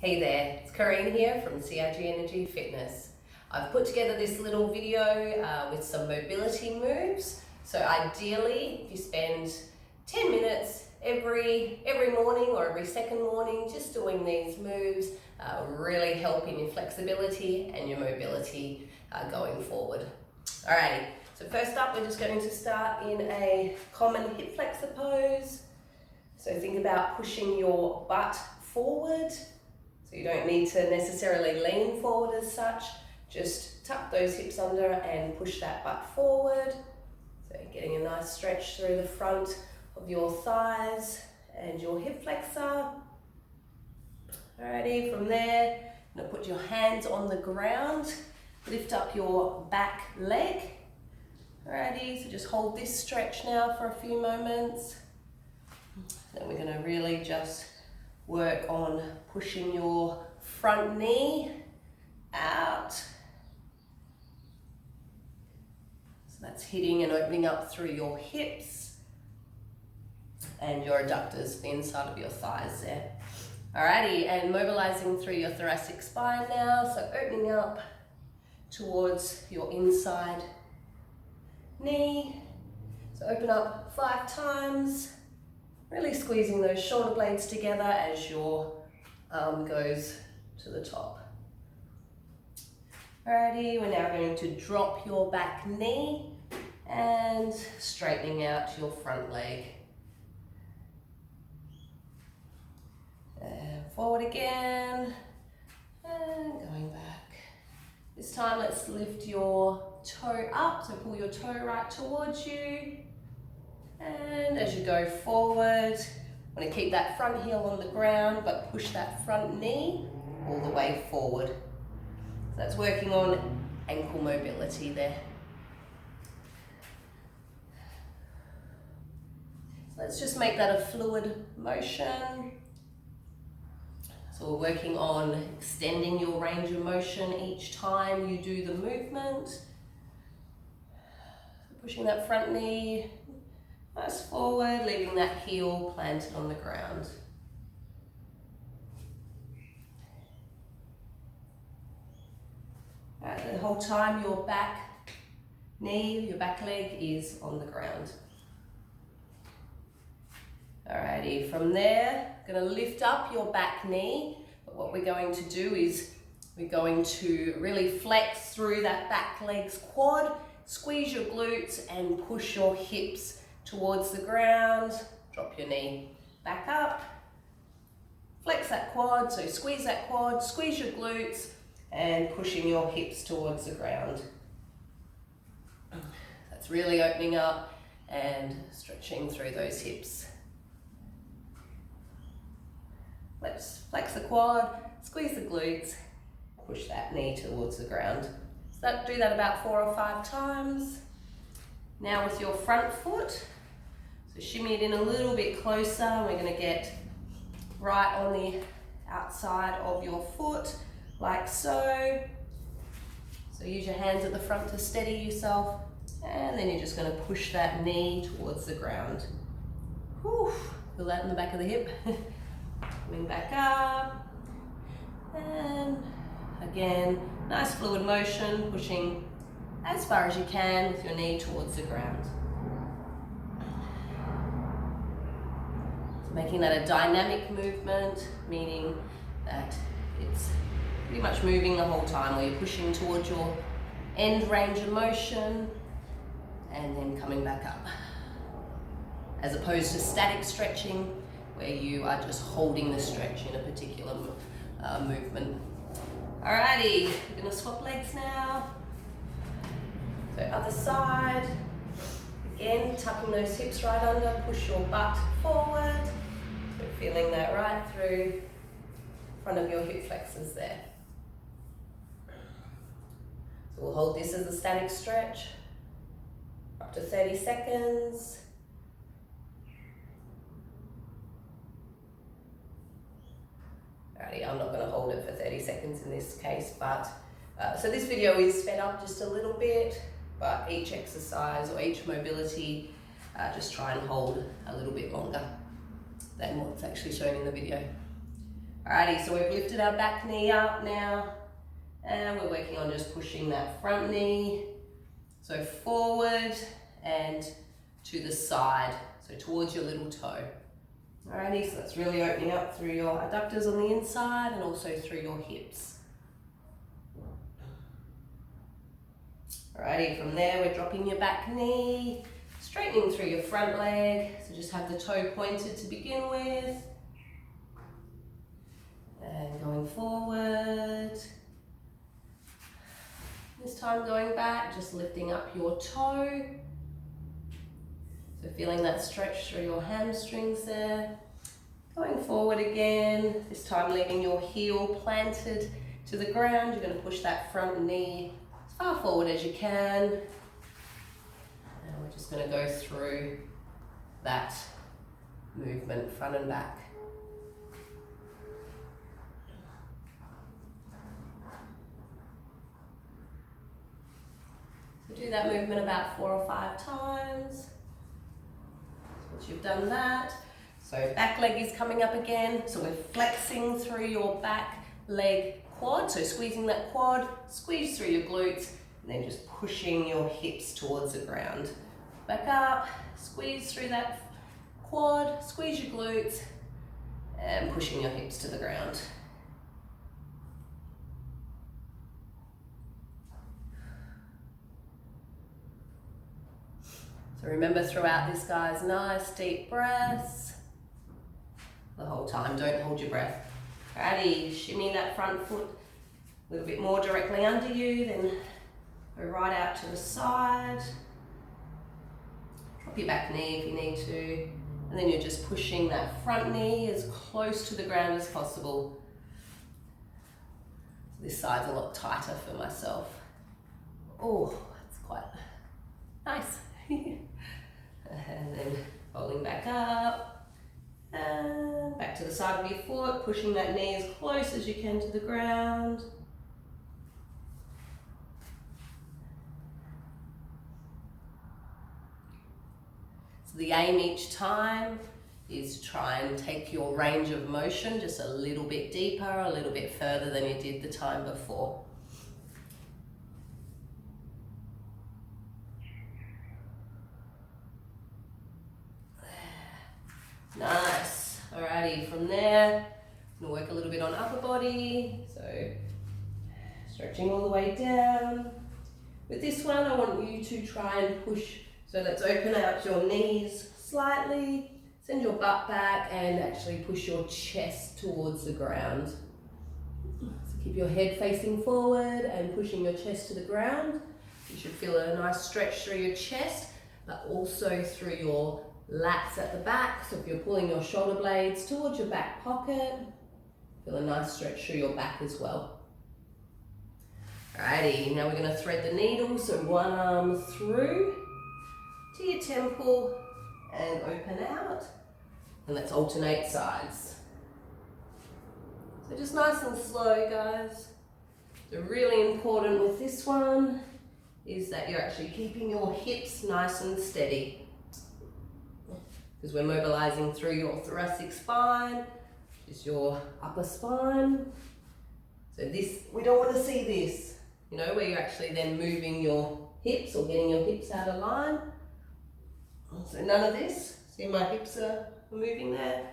Hey there, it's Corinne here from CRG Energy Fitness. I've put together this little video with some mobility moves. So ideally, if you spend 10 minutes every morning or every second morning just doing these moves, really helping your flexibility and your mobility going forward. Alrighty, so first up we're just going to start in a common hip flexor pose. So think about pushing your butt forward. So you don't need to necessarily lean forward as such, just tuck those hips under and push that butt forward. So getting a nice stretch through the front of your thighs and your hip flexor. Alrighty, from there, you're going to put your hands on the ground, lift up your back leg. Alrighty, so just hold this stretch now for a few moments. Then we're going to really just work on pushing your front knee out. So that's hitting and opening up through your hips and your adductors, the inside of your thighs there. Alrighty, and mobilizing through your thoracic spine now, so opening up towards your inside knee. So open up 5 times. Really squeezing those shoulder blades together as your arm goes to the top. Alrighty, we're now going to drop your back knee and straightening out your front leg. And forward again, and going back. This time let's lift your toe up, so pull your toe right towards you. And as you go forward, want to keep that front heel on the ground, but push that front knee all the way forward. So that's working on ankle mobility there. So let's just make that a fluid motion. So we're working on extending your range of motion each time you do the movement. So pushing that front knee nice forward, leaving that heel planted on the ground. Right, the whole time your back knee, your back leg is on the ground. Alrighty, from there, going to lift up your back knee. But what we're going to do is we're going to really flex through that back leg's quad, squeeze your glutes and push your hips towards the ground. Drop your knee back up, flex that quad, so squeeze that quad, squeeze your glutes and pushing your hips towards the ground. That's really opening up and stretching through those hips. Let's flex the quad, squeeze the glutes, push that knee towards the ground. So do that about 4 or 5 times. Now with your front foot, so shimmy it in a little bit closer. We're going to get right on the outside of your foot, like so. So use your hands at the front to steady yourself, and then you're just going to push that knee towards the ground. Whew. Feel that in the back of the hip. Coming back up, and again, nice fluid motion, pushing as far as you can with your knee towards the ground. Making that a dynamic movement, meaning that it's pretty much moving the whole time, where you're pushing towards your end range of motion and then coming back up. As opposed to static stretching, where you are just holding the stretch in a particular movement. Alrighty, we're going to swap legs now. So other side. Again, tucking those hips right under, push your butt forward. So feeling that right through front of your hip flexors there. So we'll hold this as a static stretch, up to 30 seconds. Alrighty, I'm not going to hold it for 30 seconds in this case, but so this video is sped up just a little bit, but each exercise or each mobility, just try and hold a little bit longer than what's actually shown in the video. Alrighty, so we've lifted our back knee up now, and we're working on just pushing that front knee. So forward and to the side, so towards your little toe. Alrighty, so that's really opening up through your adductors on the inside and also through your hips. Alrighty, from there we're dropping your back knee, straightening through your front leg, so just have the toe pointed to begin with. And going forward. This time going back, just lifting up your toe. So feeling that stretch through your hamstrings there. Going forward again, this time leaving your heel planted to the ground. You're going to push that front knee as far forward as you can. And we're just going to go through that movement front and back. So do that movement about 4 or 5 times. Once you've done that, so back leg is coming up again. So we're flexing through your back leg quad. So squeezing that quad, squeeze through your glutes, and then just pushing your hips towards the ground. Back up, squeeze through that quad, squeeze your glutes, and pushing your hips to the ground. So remember throughout this, guys, nice deep breaths the whole time. Don't hold your breath. Alrighty, shimmy that front foot a little bit more directly under you, then go right out to the side. Drop your back knee if you need to. And then you're just pushing that front knee as close to the ground as possible. So this side's a lot tighter for myself. Oh, that's quite nice. And then rolling back up and back to the side of your foot, pushing that knee as close as you can to the ground. So the aim each time is try and take your range of motion just a little bit deeper, a little bit further than you did the time before. Nice. Alrighty, from there, I'm going to work a little bit on upper body. So stretching all the way down. With this one, I want you to try and push. So let's open out your knees slightly, send your butt back, and actually push your chest towards the ground. So keep your head facing forward and pushing your chest to the ground. You should feel a nice stretch through your chest, but also through your lats at the back. So if you're pulling your shoulder blades towards your back pocket, feel a nice stretch through your back as well. Alrighty, now we're going to thread the needle. So one arm through to your temple and open out. And let's alternate sides. So just nice and slow, guys. So really important with this one is that you're actually keeping your hips nice and steady, because we're mobilizing through your thoracic spine, which is your upper spine. So this, we don't want to see this, you know, where you're actually then moving your hips or getting your hips out of line. So none of this. See, my hips are moving there.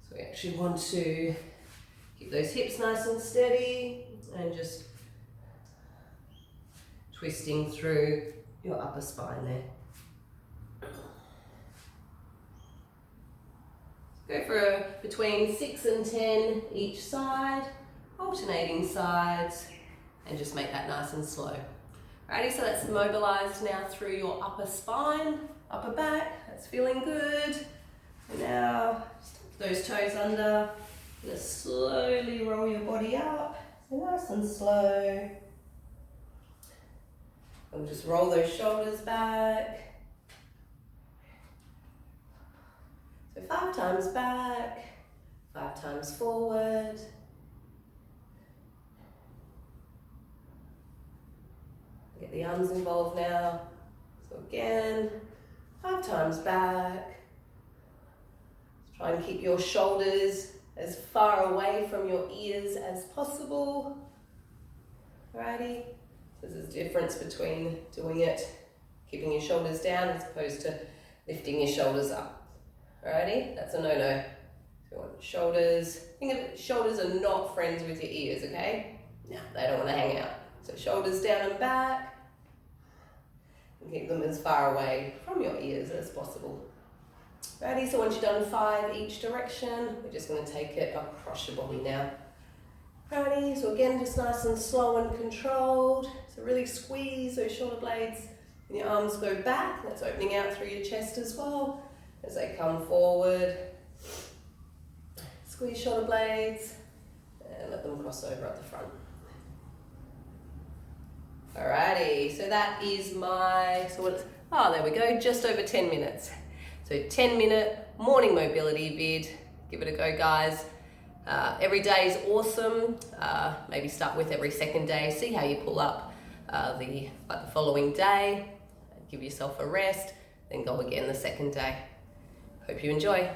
So we actually want to keep those hips nice and steady and just twisting through your upper spine there. Go for between 6 and 10 each side, alternating sides, and just make that nice and slow. Alrighty, so that's mobilized now through your upper spine, upper back. That's feeling good. And now just tuck those toes under. Just slowly roll your body up, so nice and slow. And just roll those shoulders back. So 5 times back, 5 times forward. Get the arms involved now. So again, 5 times back. Try and keep your shoulders as far away from your ears as possible. Alrighty, so there's a difference between doing it, keeping your shoulders down as opposed to lifting your shoulders up. Alrighty, that's a no-no. So you want shoulders, think of it, shoulders are not friends with your ears, okay? No, they don't want to hang out. So shoulders down and back, and keep them as far away from your ears as possible. Alrighty, so once you've done 5 each direction, we're just going to take it across your body now. Alrighty, so again, just nice and slow and controlled. So really squeeze those shoulder blades and your arms go back. That's opening out through your chest as well as they come forward. Squeeze shoulder blades and let them cross over at the front. Alrighty, so that is my, there we go, just over 10 minutes. So 10-minute morning mobility vid. Give it a go, guys. Every day is awesome. Maybe start with every second day. See how you pull up the following day. Give yourself a rest, then go again the second day. Hope you enjoy.